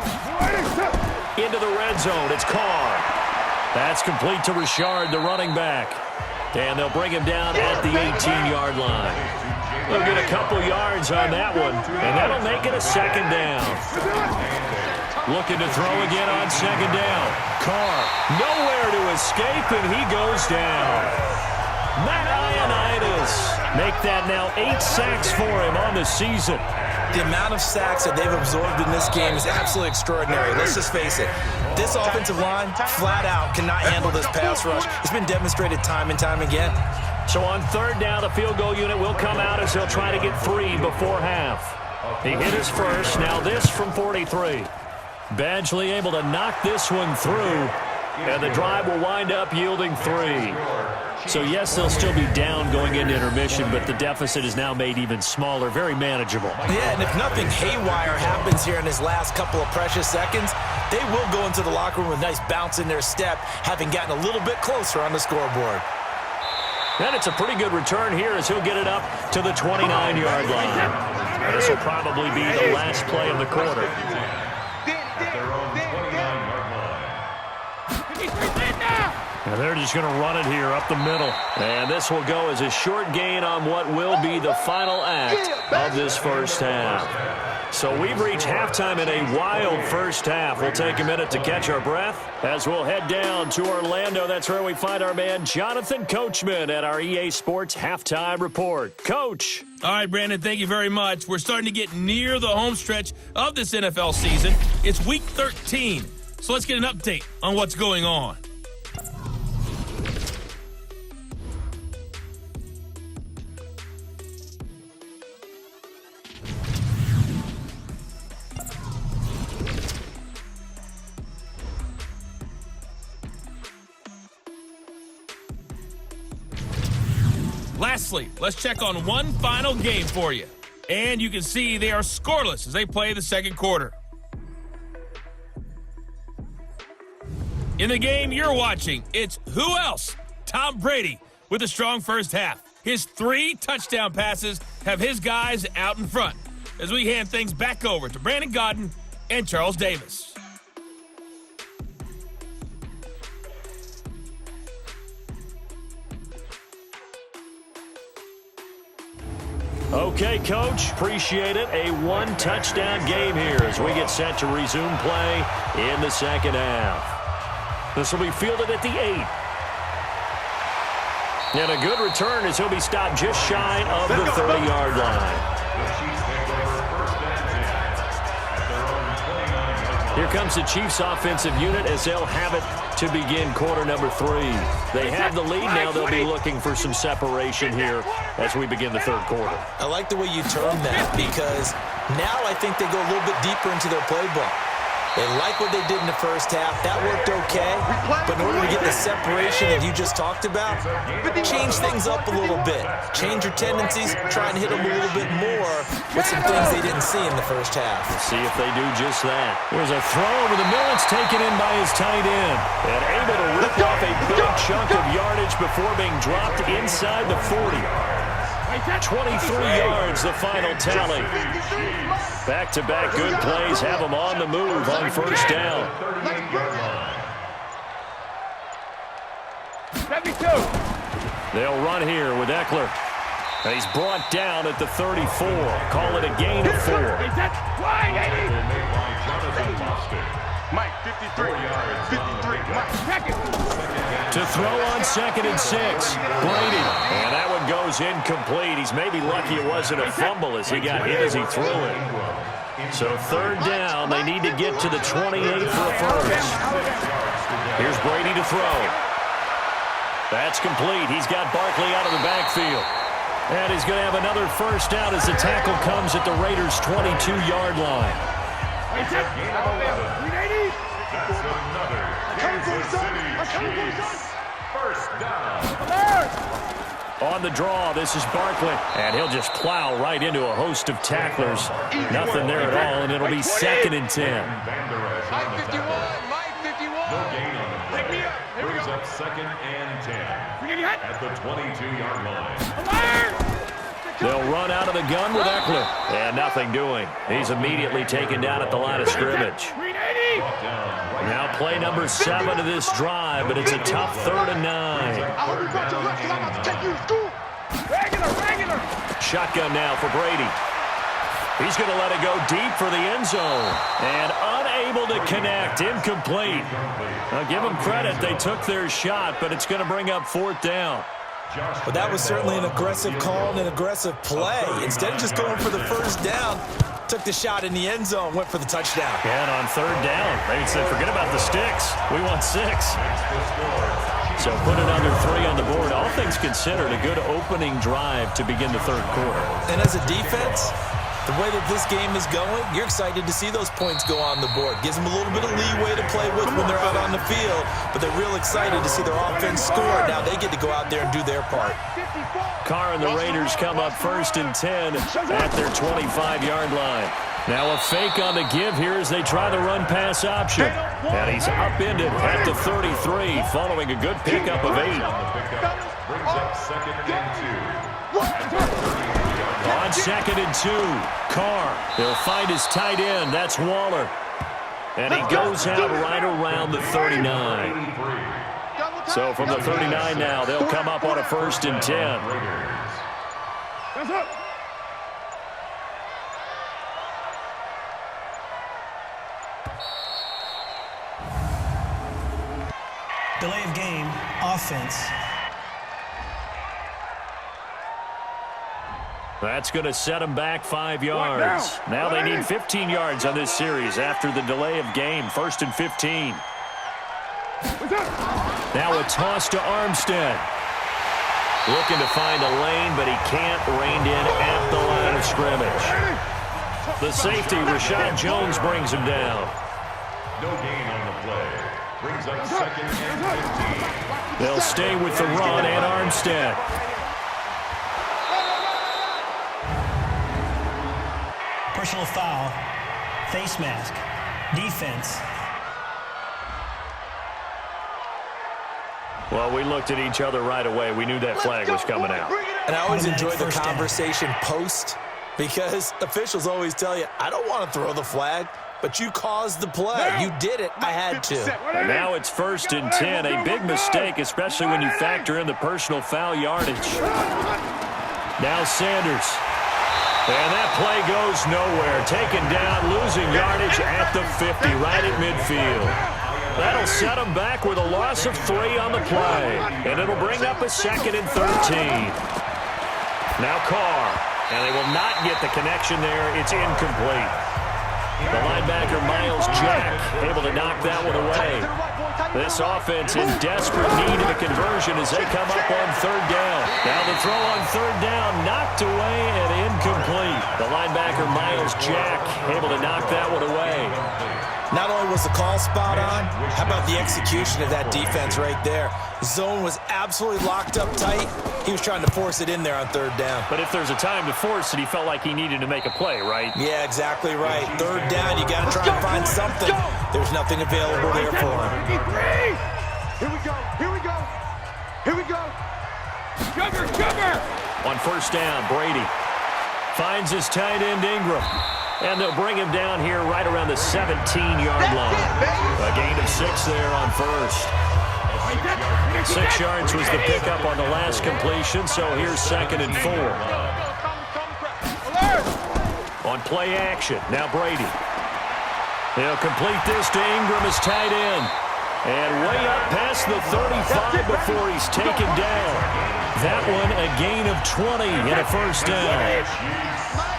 Into the red zone, it's Carr. That's complete to Richard, the running back. And they'll bring him down at the 18-yard line. They'll get a couple yards on that one, and that'll make it a second down. Looking to throw again on second down. Carr, nowhere to escape, and he goes down. Matt Ioannidis make that now 8 sacks for him on the season. The amount of sacks that they've absorbed in this game is absolutely extraordinary. Let's just face it. This offensive line, flat out, cannot handle this pass rush. It's been demonstrated time and time again. So on third down, the field goal unit will come out as he'll try to get 3 before half. He hit his first. Now this from 43. Badgley able to knock this one through, and the drive will wind up yielding 3. So, yes, they'll still be down going into intermission, but the deficit is now made even smaller, very manageable. Yeah, and if nothing haywire happens here in his last couple of precious seconds, they will go into the locker room with a nice bounce in their step, having gotten a little bit closer on the scoreboard. And it's a pretty good return here as he'll get it up to the 29-yard line. And this will probably be the last play of the quarter. At their own 29-yard line. And they're just going to run it here up the middle. And this will go as a short gain on what will be the final act of this first half. So we've reached halftime in a wild first half. We'll take a minute to catch our breath as we'll head down to Orlando. That's where we find our man Jonathan Coachman at our EA Sports Halftime Report. Coach. All right, Brandon, thank you very much. We're starting to get near the home stretch of this NFL season. It's Week 13, so let's get an update on what's going on. Lastly, let's check on one final game for you. And you can see they are scoreless as they play the second quarter. In the game you're watching, it's who else? Tom Brady with a strong first half. His 3 touchdown passes have his guys out in front as we hand things back over to Brandon Godden and Charles Davis. Okay, Coach, appreciate it. A 1-touchdown game here as we get set to resume play in the second half. This will be fielded at the 8. And a good return as he'll be stopped just shy of the 30-yard line. Here comes the Chiefs offensive unit as they'll have it to begin quarter number 3. They have the lead now. They'll be looking for some separation here as we begin the third quarter. I like the way you term that because now I think they go a little bit deeper into their playbook. They like what they did in the first half. That worked okay. But in order to get the separation that you just talked about, change things up a little bit. Change your tendencies. Try and hit them a little bit more with some things they didn't see in the first half. We'll see if they do just that. There's a throw over the middle. It's taken in by his tight end. And able to rip off a big chunk of yardage before being dropped inside the 40. 23 yards, the final tally. Back-to-back good plays have them on the move on first down. They'll run here with Eckler. And he's brought down at the 34. Call it a gain of 4. Mike, 53. 53. Mike. To throw on 2nd and 6. Brady. And that one goes incomplete. He's maybe lucky it wasn't a fumble as he got hit as he threw it. So third down, they need to get to the 28 for a first. Here's Brady to throw. That's complete. He's got Barkley out of the backfield. And he's going to have another first down as the tackle comes at the Raiders' 22-yard line. That's another Chiefs. First down. On the draw, this is Barkley. And he'll just plow right into a host of tacklers. Nothing there at all, and it'll be 2nd and 10. Mike 51, Mike 51. No gain on the play. Brings up 2nd and 10 at the 22-yard line. They'll run out of the gun with Eckler. And nothing doing. He's immediately taken down at the line of scrimmage. Now play number 7 of this drive, but it's a tough 3rd and 9. Shotgun now for Brady. He's going to let it go deep for the end zone. And unable to connect. Incomplete. Now give them credit. They took their shot, but it's going to bring up 4th down. But that was certainly an aggressive call and an aggressive play. Instead of just going for the first down, took the shot in the end zone, went for the touchdown. And on 3rd down, they said, forget about the sticks. We want 6. So put another 3 on the board. All things considered, a good opening drive to begin the 3rd quarter. And as a defense, the way that this game is going, you're excited to see those points go on the board. Gives them a little bit of leeway to play with when they're out on the field, but they're real excited to see their offense score. Now they get to go out there and do their part. Carr and the Raiders come up 1st and 10 at their 25-yard line. Now a fake on the give here as they try the run-pass option. And he's upended at the 33 following a good pickup of 8. Brings up 2nd and 2. On 2nd and 2, Carr. He'll find his tight end. That's Waller. And he goes out right around the 39. So from the 39 now, they'll come up on a 1st and 10. Delay of game, offense. That's going to set them back 5 yards. Now they need 15 yards on this series after the delay of game. 1st and 15. Now a toss to Armstead. Looking to find a lane, but he can't. Reined in at the line of scrimmage. The safety, Rashad Jones, brings him down. No gain on the play. Brings up 2nd and 15. They'll stay with the run and Armstead. Personal foul, face mask, defense. Well, we looked at each other right away. We knew that flag was coming out. And I always enjoy the First down. conversation post because officials always tell you, I don't want to throw the flag, but you caused the play. You did it. I had to. And now it's 1st and 10. A big mistake, especially when you factor in the personal foul yardage. Now Sanders. And that play goes nowhere. Taken down, losing yardage at the 50, right at midfield. That'll set them back with a loss of 3 on the play. And it'll bring up a 2nd and 13. Now Carr. And they will not get the connection there. It's incomplete. The linebacker, Miles Jack, able to knock that one away. This offense in desperate need of a conversion as they come up on 3rd down. Now the throw on 3rd down, knocked away and incomplete. The linebacker, Miles Jack, able to knock that one away. Not only was the call spot on, how about the execution of that defense right there? Zone was absolutely locked up tight. He was trying to force it in there on 3rd down. But if there's a time to force it, he felt like he needed to make a play, right? Yeah, exactly right. 3rd down, you got to try and find something. There's nothing available there for him. Here we go. Here we go. Here we go. Sugar. On 1st down, Brady finds his tight end, Ingram. And they'll bring him down here right around the 17-yard line. A gain of 6 there on 1st. 6 yards was the pickup on the last completion, so here's 2nd and 4. On play action, now Brady. He'll complete this to Ingram as tight end. And way up past the 35 before he's taken down. That one a gain of 20 and a 1st down.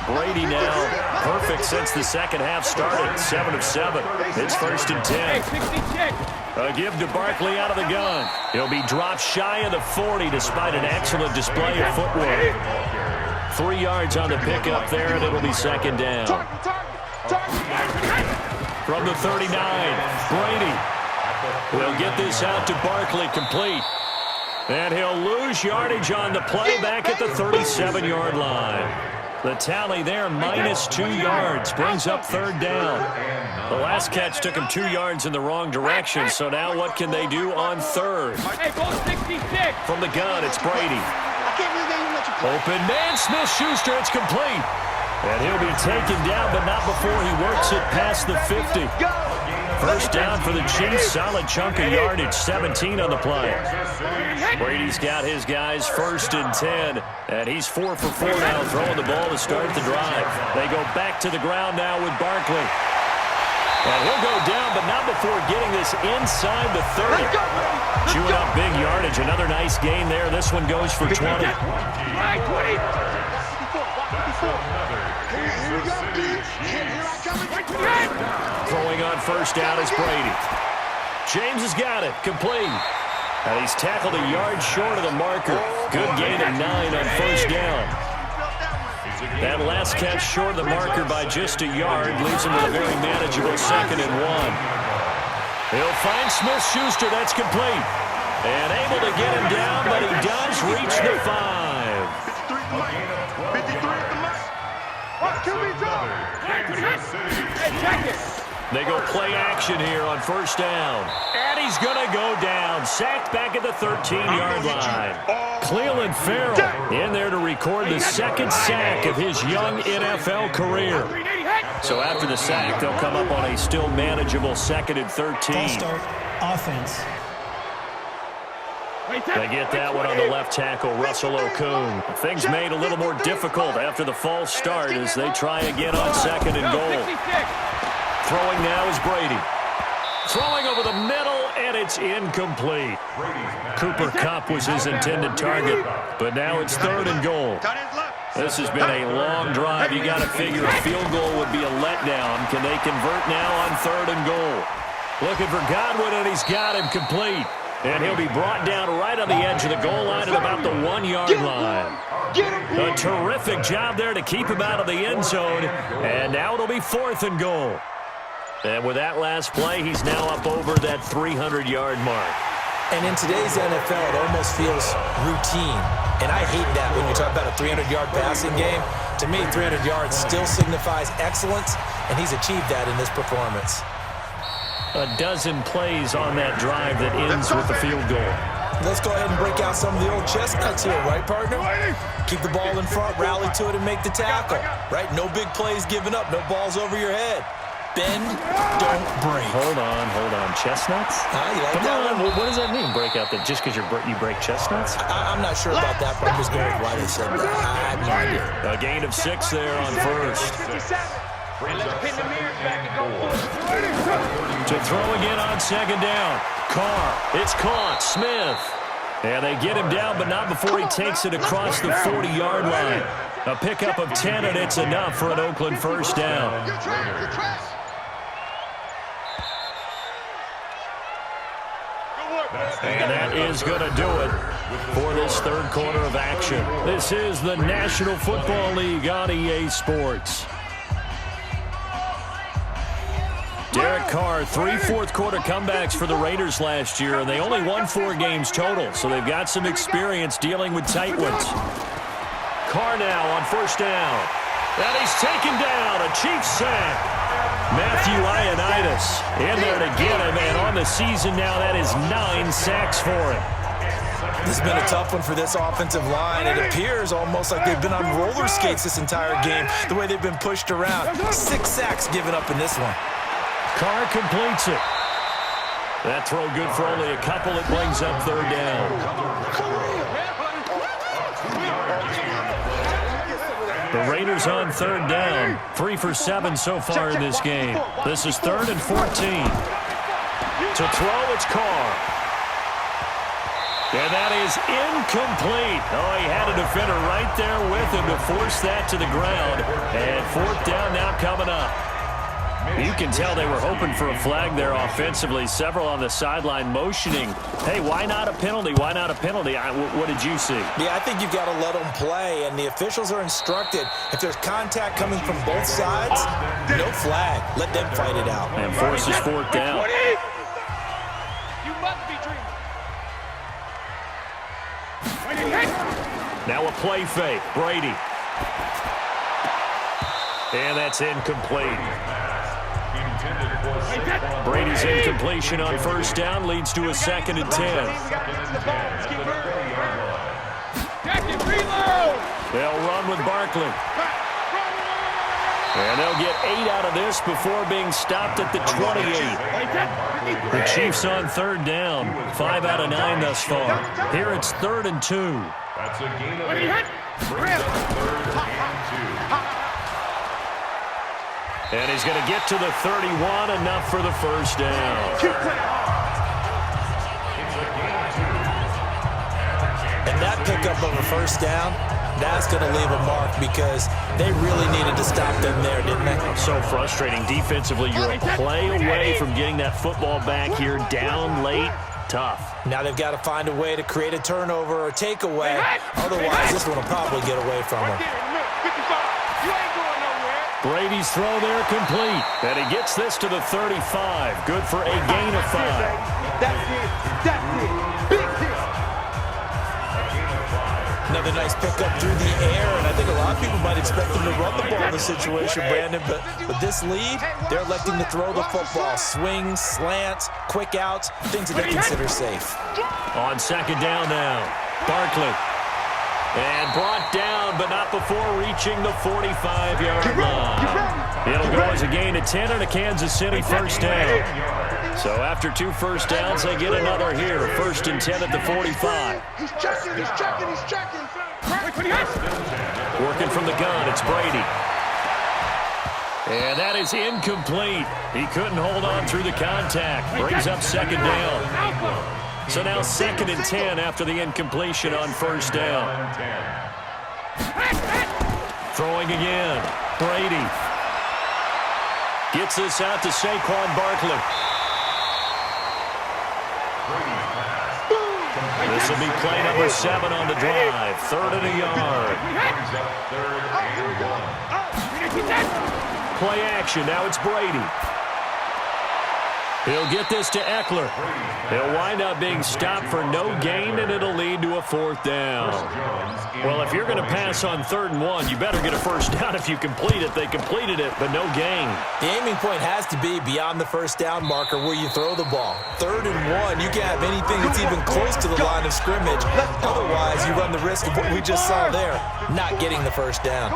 Brady now perfect since the second half started. 7 of 7. It's 1st and 10. A give to Barkley out of the gun. He'll be dropped shy of the 40 despite an excellent display of footwork. 3 yards on the pickup there, and it'll be 2nd down. From the 39, Brady. He'll get this out to Barkley, complete. And he'll lose yardage on the play back at the 37-yard line. The tally there, -2 yards, brings up third down. The last catch took him 2 yards in the wrong direction, so now what can they do on third? Hey, ball 66. From the gun, it's Brady. Open man, Smith-Schuster, it's complete. And he'll be taken down, but not before he works it past the 50. First down for the Chiefs, solid chunk of yardage, 17 on the play. Brady's got his guys 1st and 10, and he's 4 for 4 now, throwing the ball to start the drive. They go back to the ground now with Barkley. And he'll go down, but not before getting this inside the 30. Chewing up big yardage, another nice gain there. This one goes for 20. Throwing on first down is Brady. James has got it, complete. And he's tackled a yard short of the marker. Good gain of 9 on first down. That last catch short of the marker by just a yard leaves him with a very manageable 2nd and 1. He'll find Smith-Schuster, that's complete. And able to get him down, but he does reach the 5. 53 at the most. What can we do? Hey, check it. They go play action here on first down. And he's going to go down. Sacked back at the 13-yard line. Cleveland Farrell in there to record the 2nd sack of his young NFL career. So after the sack, they'll come up on a still manageable 2nd and 13. False start, offense. They get that one on the left tackle, Russell Okung. Things made a little more difficult after the false start as they try again on 2nd and goal. Throwing now is Brady. Throwing over the middle, and it's incomplete. Cooper Kupp was his intended target, but now it's 3rd and goal. This has been a long drive. You got to figure a field goal would be a letdown. Can they convert now on 3rd and goal? Looking for Godwin, and he's got him complete. And he'll be brought down right on the edge of the goal line at about the 1-yard line. A terrific job there to keep him out of the end zone. And now it'll be 4th and goal. And with that last play, he's now up over that 300-yard mark. And in today's NFL, it almost feels routine. And I hate that when you talk about a 300-yard passing game. To me, 300 yards still signifies excellence, and he's achieved that in this performance. A dozen plays on that drive that ends with the field goal. Let's go ahead and break out some of the old chestnuts here, right, partner? Keep the ball in front, rally to it, and make the tackle, right? No big plays given up, no balls over your head. Bend, don't break. Hold on. Chestnuts? You like Come that on. one? What does that mean, break out? That just because you break chestnuts? I'm not sure about that, but I'm just going with why they said that. I have no idea. A gain of 6 there on first. To throw again on 2nd down. Carr, it's caught. Smith. And they get him down, but not before he takes it across the 40-yard line. A pickup of 10, and it's enough for an Oakland first down. And that is going to do it for this 3rd quarter of action. This is the National Football League on EA Sports. Derek Carr, 3 fourth-quarter comebacks for the Raiders last year, and they only won 4 games total, so they've got some experience dealing with tight ones. Carr now on first down. And he's taken down, a Chiefs sack. Matthew Ioannidis in there to get him, and on the season now, that is 9 sacks for him. This has been a tough one for this offensive line. It appears almost like they've been on roller skates this entire game, the way they've been pushed around. 6 sacks given up in this one. Carr completes it. That throw good for only a couple. It brings up 3rd down. The Raiders on 3rd down. 3 for 7 so far in this game. This is 3rd and 14. To throw, it's Carr. And that is incomplete. Oh, he had a defender right there with him to force that to the ground. And 4th down now coming up. You can tell they were hoping for a flag there offensively. Several on the sideline motioning. Hey, why not a penalty? Why not a penalty? What did you see? Yeah, I think you've got to let them play, and the officials are instructed if there's contact coming from both sides, no flag. Let them fight it out. And forces 4th down. Now a play fake. Brady. And that's incomplete. Brady's incompletion on first down leads to a 2nd and 10. They'll run with Barkley. And they'll get 8 out of this before being stopped at the 28. The Chiefs on 3rd down. 5 out of 9 thus far. Here it's 3rd and 2. That's a gain of 8. Brings up 3rd and 2. And he's going to get to the 31, enough for the first down. And that pickup of a first down, that's going to leave a mark because they really needed to stop them there, didn't they? So frustrating. Defensively, you're a play away from getting that football back here down late. Tough. Now they've got to find a way to create a turnover or takeaway. Otherwise, this one will probably get away from them. Brady's throw there complete. And he gets this to the 35. Good for a gain of 5. That's it. Big hit. Another nice pickup through the air, and I think a lot of people might expect them to run the ball in this situation, Brandon, but with this lead, they're electing to throw the football. Swings, slants, quick outs, things that they consider safe. On 2nd down now, Barkley. And brought down, but not before reaching the 45-yard line. It'll go as a gain of 10 and a Kansas City first down. So after 2 first downs, they get another here. 1st and 10 at the 45. He's checking. Working from the gun, it's Brady. And that is incomplete. He couldn't hold on through the contact. Brings up 2nd down. So now 2nd and 10 after the incompletion on first down. Throwing again. Brady. Gets this out to Saquon Barkley. This will be play number 7 on the drive. 3rd and a yard. Play action. Now it's Brady. He'll get this to Eckler. He'll wind up being stopped for no gain, and it'll lead to a 4th down. Well, if you're going to pass on 3rd and 1, you better get a first down if you complete it. They completed it, but no gain. The aiming point has to be beyond the first down marker where you throw the ball. 3rd and 1, you can't have anything that's even close to the line of scrimmage. Otherwise, you run the risk of what we just saw there, not getting the first down.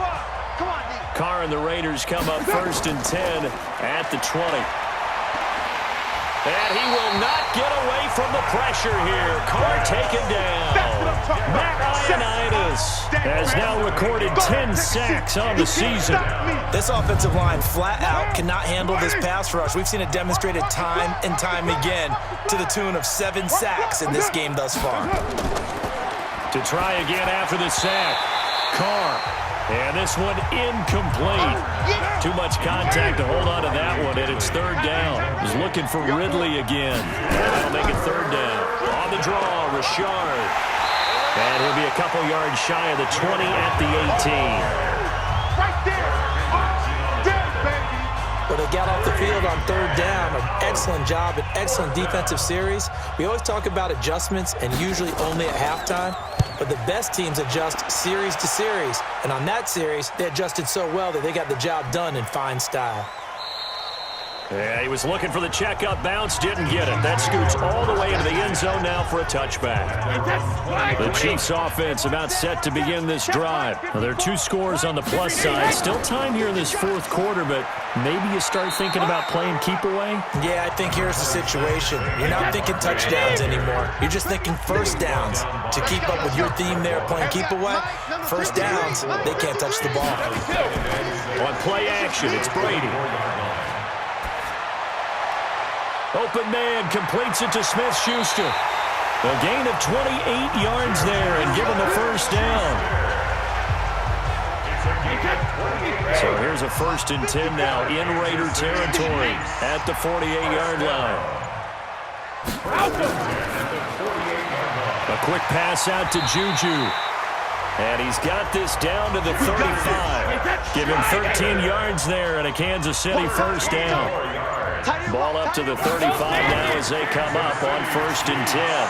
Carr and the Raiders come up 1st and 10 at the 20. And he will not get away from the pressure here. Carr taken down. Matt Ioannidis has now recorded 10 sacks on the season. This offensive line flat out cannot handle this pass rush. We've seen it demonstrated time and time again to the tune of 7 sacks in this game thus far. To try again after the sack, Carr. And this one incomplete. Too much contact to hold on to that one, and it's 3rd down. He's looking for Ridley again. And that'll make it 3rd down. On the draw, Richard. And he'll be a couple yards shy of the 20 at the 18. But they got off the field on 3rd down. An excellent job, an excellent defensive series. We always talk about adjustments, and usually only at halftime. But the best teams adjust series to series. And on that series, they adjusted so well that they got the job done in fine style. Yeah, he was looking for the checkup bounce, didn't get it. That scoots all the way into the end zone now for a touchback. The Chiefs offense about set to begin this drive. Well, there are 2 scores on the plus side. Still time here in this 4th quarter, but maybe you start thinking about playing keep away? Yeah, I think here's the situation. You're not thinking touchdowns anymore. You're just thinking first downs. To keep up with your theme there, playing keep away, first downs, they can't touch the ball. On play action, it's Brady. Open man completes it to Smith-Schuster. A gain of 28 yards there and give him the first down. So here's a 1st and 10 now in Raider territory at the 48-yard line. A quick pass out to Juju. And he's got this down to the 35. Give him 13 yards there and a Kansas City first down. Ball up to the 35 now as they come up on 1st and 10.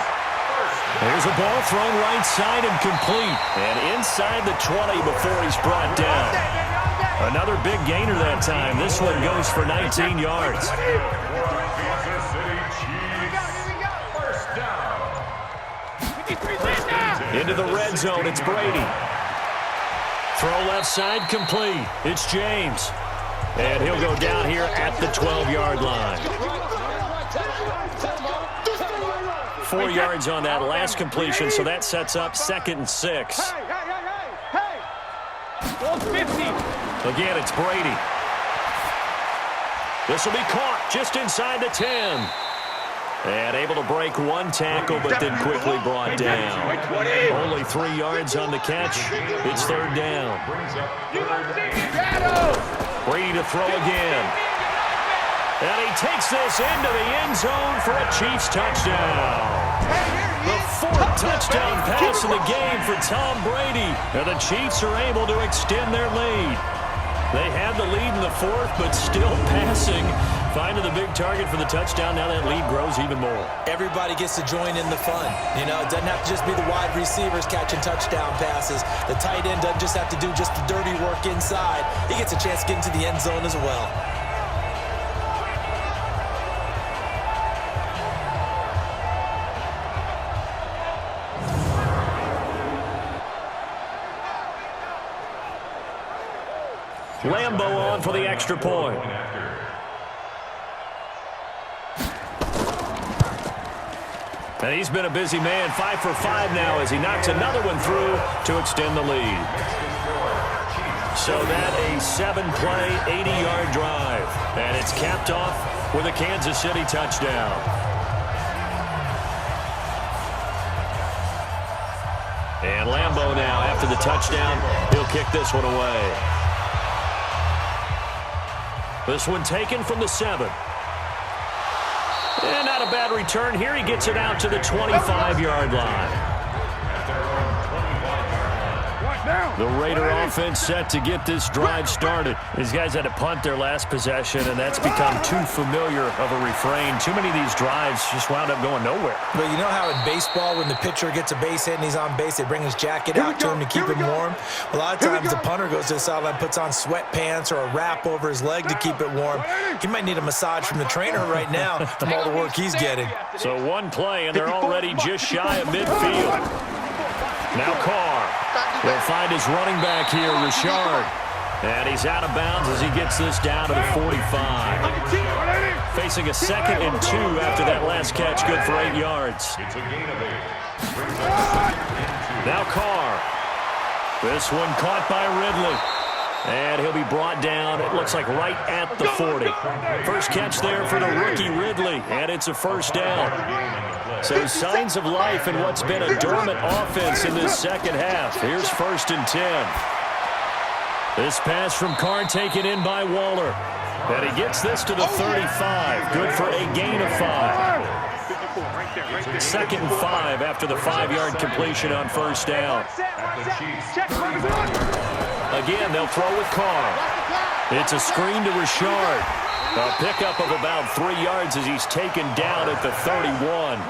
There's a ball thrown right side and complete. And inside the 20 before he's brought down. Another big gainer that time. This one goes for 19 yards. Kansas City Chiefs. First down. Into the red zone, it's Brady. Throw left side complete. It's James. And he'll go down here at the 12-yard line. 4 yards on that last completion, so that sets up 2nd and 6. Again, it's Brady. This will be caught just inside the 10. And able to break one tackle, but then quickly brought down. Only 3 yards on the catch. It's 3rd down. Brady to throw again. And he takes this into the end zone for a Chiefs touchdown. The 4th touchdown pass of the game for Tom Brady. And the Chiefs are able to extend their lead. They had the lead in the 4th, but still passing. Finding the big target for the touchdown. Now that lead grows even more. Everybody gets to join in the fun. You know, it doesn't have to just be the wide receivers catching touchdown passes. The tight end doesn't just have to do just the dirty work inside. He gets a chance to get into the end zone as well. Lambo on for the extra point. And he's been a busy man, 5 for 5 now as he knocks another one through to extend the lead. So that a 7-play, 80-yard drive. And it's capped off with a Kansas City touchdown. And Lambo now, after the touchdown, he'll kick this one away. This one taken from the 7. And not a bad return. Here he gets it out to the 25-yard line. The Raider offense set to get this drive started. These guys had to punt their last possession, and that's become too familiar of a refrain. Too many of these drives just wound up going nowhere. But you know how in baseball, when the pitcher gets a base hit and he's on base, they bring his jacket out to him to keep him warm? A lot of times the punter goes to the sideline, puts on sweatpants or a wrap over his leg to keep it warm. He might need a massage from the trainer right now from all the work he's getting. So one play, and they're already just shy of midfield. Now Carr. He'll find his running back here, Richard. And he's out of bounds as he gets this down to the 45. Facing a 2nd and 2 after that last catch, good for 8 yards. It's a gain of 8. Now Carr. This one caught by Ridley. And he'll be brought down, it looks like right at the 40. First catch there for the rookie Ridley, and it's a 1st down. So signs of life in what's been a dormant offense in this 2nd half. Here's 1st and 10. This pass from Carr taken in by Waller. And he gets this to the 35. Good for a gain of 5. 2nd and 5 after the 5-yard completion on 1st down. Again, they'll throw with Carr. It's a screen to Richard. A pickup of about 3 yards as he's taken down at the 31.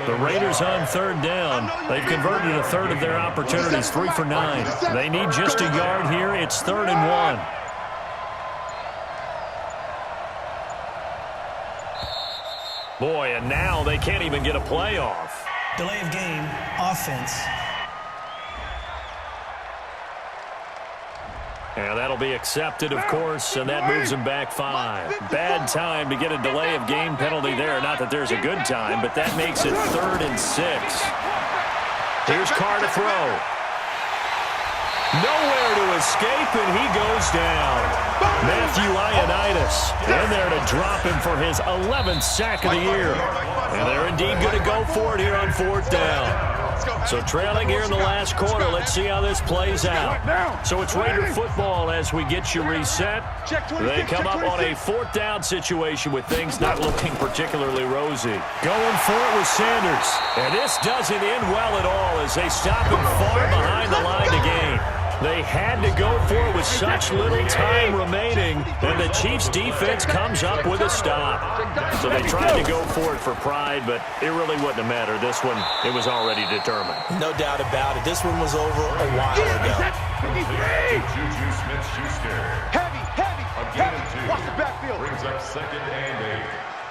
The Raiders on 3rd down. They've converted a third of their opportunities, 3 for 9. They need just a yard here. It's 3rd and 1. Boy, and now they can't even get a play off. Delay of game, offense. And that'll be accepted, of course, and that moves him back 5. Bad time to get a delay of game penalty there. Not that there's a good time, but that makes it 3rd and 6. Here's Carr to throw. Nowhere to escape, and he goes down. Matthew Ioannidis in there to drop him for his 11th sack of the year. And they're indeed going to go for it here on 4th down. So trailing here in the last quarter, let's see how this plays out. So it's Raider football as we get you reset. They come up on a 4th down situation with things not looking particularly rosy. Going for it with Sanders. And this doesn't end well at all as they stop him far behind the line to gain. They had to go for it with such little time remaining, and the Chiefs' defense comes up with a stop. So they tried to go for it for pride, but it really wouldn't have mattered. This one, it was already determined. No doubt about it. This one was over a while ago. Juju Smith-Schuster. Heavy. A gain of 2. Watch the backfield. Brings up 2nd and 8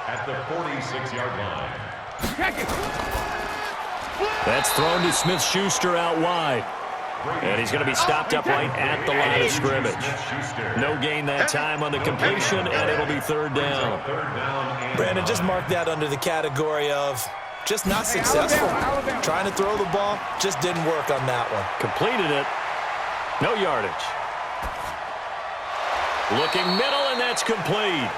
at the 46-yard line. That's thrown to Smith-Schuster out wide. And he's going to be stopped up right at the line of scrimmage. No gain that time on the completion, and it'll be 3rd down. Brandon, just mark that under the category of just not successful. Trying to throw the ball, just didn't work on that one. Completed it. No yardage. Looking middle, and that's complete.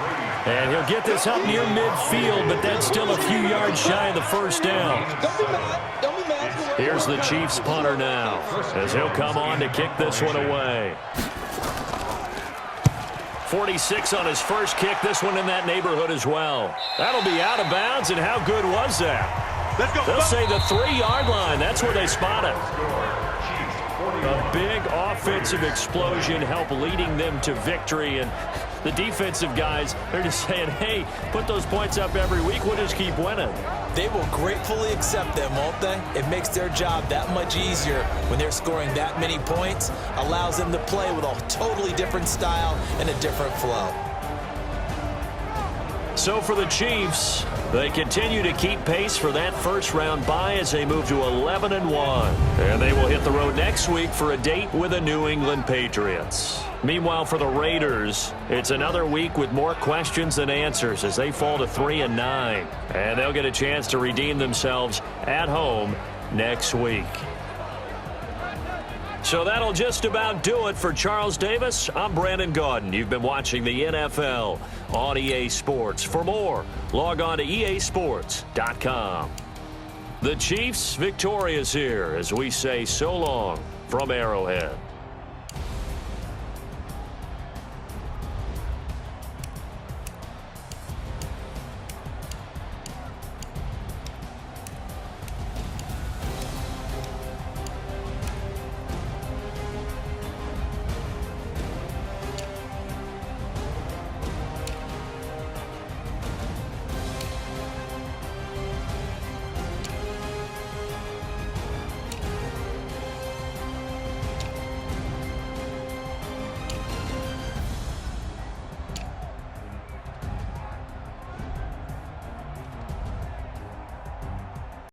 And he'll get this up near midfield, but that's still a few yards shy of the 1st down. Don't be mad. Here's the Chiefs punter now, as he'll come on to kick this one away. 46 on his first kick, this one in that neighborhood as well. That'll be out of bounds, and how good was that? Let's go. They'll say the 3-yard line. That's where they spot it. A big offensive explosion helped leading them to victory, and the defensive guys, they're just saying, hey, put those points up every week. We'll just keep winning. They will gratefully accept them, won't they? It makes their job that much easier when they're scoring that many points, allows them to play with a totally different style and a different flow. So for the Chiefs, they continue to keep pace for that first-round bye as they move to 11-1. And they will hit the road next week for a date with the New England Patriots. Meanwhile, for the Raiders, it's another week with more questions than answers as they fall to 3-9. And they'll get a chance to redeem themselves at home next week. So that'll just about do it for Charles Davis. I'm Brandon Gaudin. You've been watching the NFL on EA Sports. For more, log on to easports.com. The Chiefs victorious here as we say so long from Arrowhead.